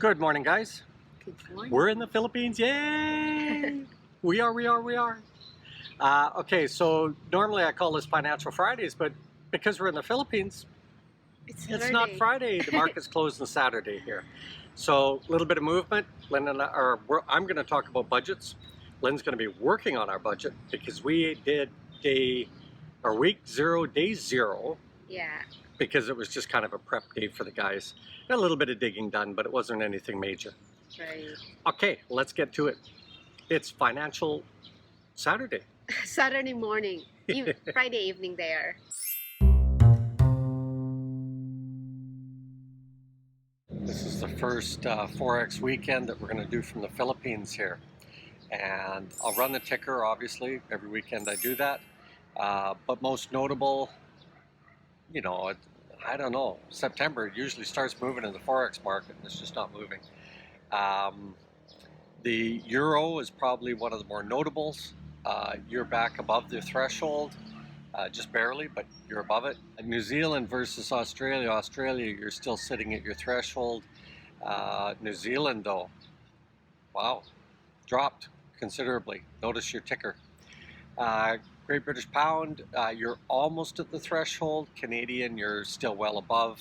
Good morning, guys. Good morning. We're in the Philippines. Yay! we are. Okay, so normally I call this Financial Fridays, but because we're in the Philippines, it's not Friday. The market's closed on Saturday here. So a little bit of movement. Lynn and I'm going to talk about budgets. Lynn's going to be working on our budget because we did week 0, day 0. Yeah. Because it was just kind of a prep day for the guys. Got a little bit of digging done, but it wasn't anything major. Right. Okay, let's get to it. It's Financial Saturday. Saturday morning, Friday evening there. This is the first Forex Weekend that we're going to do from the Philippines here. And I'll run the ticker, obviously. Every weekend I do that. But most notable, I don't know, September it usually starts moving in the Forex market, and it's just not moving. The euro is probably one of the more notables. You're back above the threshold, just barely, but you're above it. New Zealand versus Australia. Australia, you're still sitting at your threshold. New Zealand, though, wow, dropped considerably. Notice your ticker. Great British Pound, you're almost at the threshold. Canadian, you're still well above.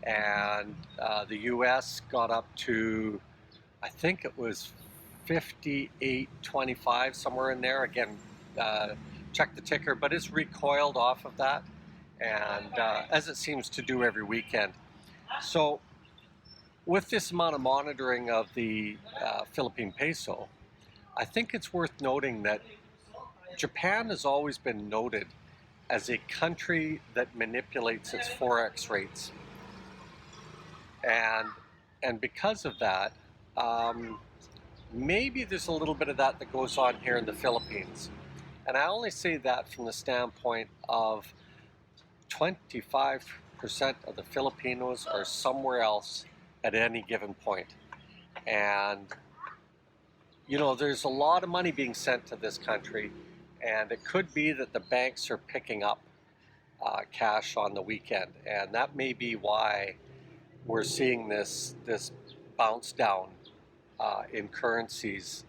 And the US got up to, I think it was 58.25, somewhere in there. Again, check the ticker, but it's recoiled off of that, and as it seems to do every weekend. So with this amount of monitoring of the Philippine peso, I think it's worth noting that Japan has always been noted as a country that manipulates its Forex rates. And because of that, maybe there's a little bit of that goes on here in the Philippines. And I only say that from the standpoint of 25% of the Filipinos are somewhere else at any given point. And, there's a lot of money being sent to this country. And it could be that the banks are picking up cash on the weekend, and that may be why we're seeing this bounce down in currencies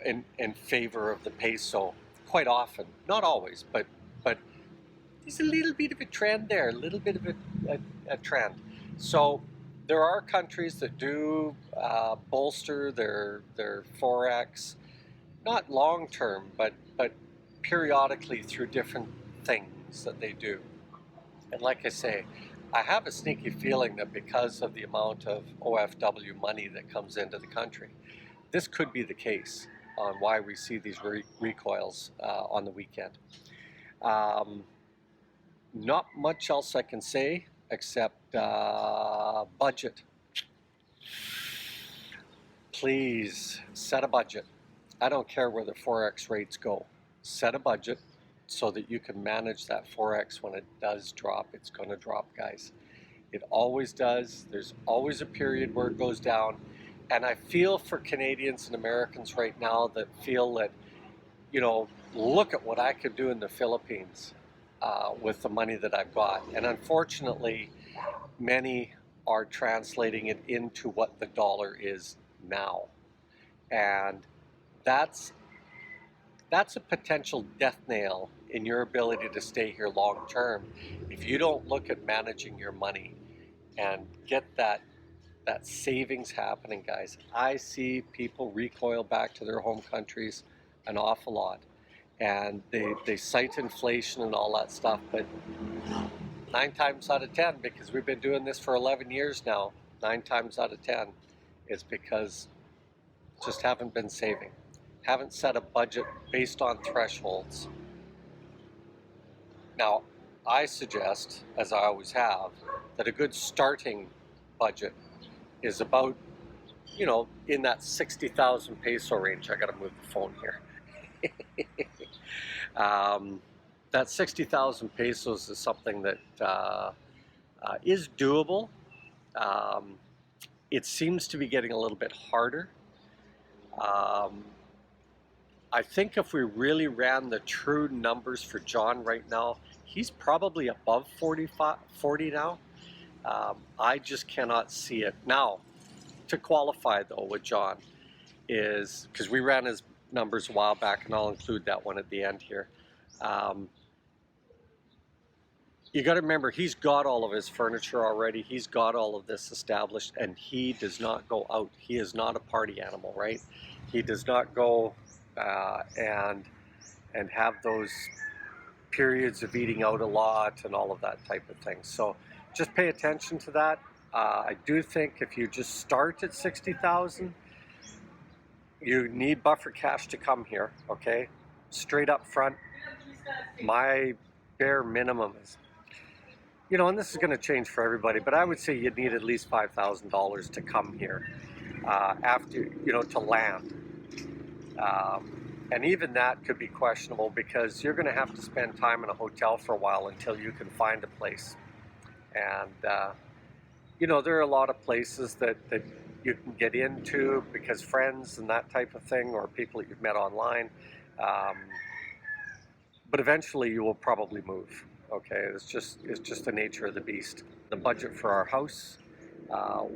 in favor of the peso quite often. Not always, but there's a little bit of a trend there, a little bit of a trend. So there are countries that do bolster their Forex. Not long term, but periodically through different things that they do. And like I say, I have a sneaky feeling that because of the amount of OFW money that comes into the country, this could be the case on why we see these recoils on the weekend. Not much else I can say except budget. Please set a budget. I don't care where the Forex rates go. Set a budget so that you can manage that Forex when it does drop. It's going to drop, guys. It always does. There's always a period where it goes down. And I feel for Canadians and Americans right now that feel that, look at what I could do in the Philippines with the money that I've got. And unfortunately, many are translating it into what the dollar is now. And that's a potential death nail in your ability to stay here long term if you don't look at managing your money and get that savings happening, guys. I see people recoil back to their home countries an awful lot, and they cite inflation and all that stuff, but 9 times out of 10, because we've been doing this for 11 years now, 9 times out of 10 is because just haven't been saving. Haven't set a budget based on thresholds. Now, I suggest, as I always have, that a good starting budget is about, in that 60,000 peso range. I got to move the phone here. That 60,000 pesos is something that is doable. It seems to be getting a little bit harder. I think if we really ran the true numbers for John right now, he's probably above 40 now. I just cannot see it. Now, to qualify though with John is, because we ran his numbers a while back, and I'll include that one at the end here. You got to remember, he's got all of his furniture already. He's got all of this established, and he does not go out. He is not a party animal, right? He does not go and have those periods of eating out a lot and all of that type of thing. So just pay attention to that. I do think if you just start at 60,000, you need buffer cash to come here, okay? Straight up front, my bare minimum is, you know, and this is going to change for everybody, but I would say you'd need at least $5,000 to come here after, you know, to land. And even that could be questionable because you're going to have to spend time in a hotel for a while until you can find a place. And, you know, there are a lot of places that you can get into because friends and that type of thing, or people that you've met online. But eventually you will probably move. Okay, it's just the nature of the beast. The budget for our house,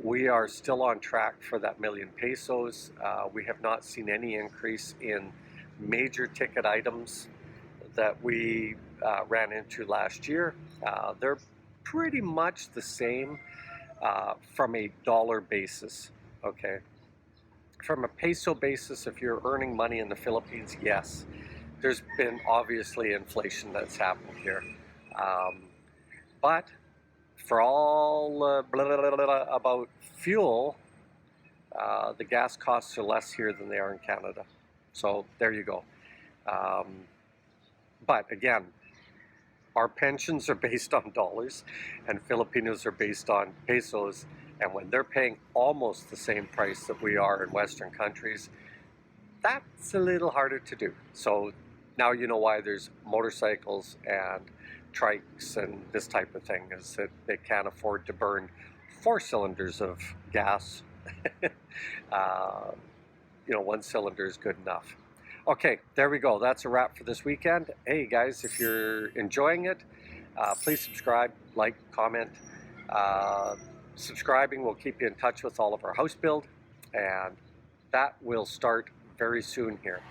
we are still on track for that million pesos. We have not seen any increase in major ticket items that we ran into last year. They're pretty much the same from a dollar basis, okay? From a peso basis, if you're earning money in the Philippines, yes. There's been obviously inflation that's happened here. But for all blah, blah, blah, blah, about fuel, the gas costs are less here than they are in Canada. So there you go. But again, our pensions are based on dollars and Filipinos are based on pesos. And when they're paying almost the same price that we are in Western countries, that's a little harder to do. So now you know why there's motorcycles and trikes and this type of thing, is that they can't afford to burn 4 cylinders of gas. You know, 1 cylinder is good enough. Okay, there we go. That's a wrap for this weekend. Hey guys, if you're enjoying it, please subscribe, like, comment. Subscribing will keep you in touch with all of our house build, and that will start very soon here.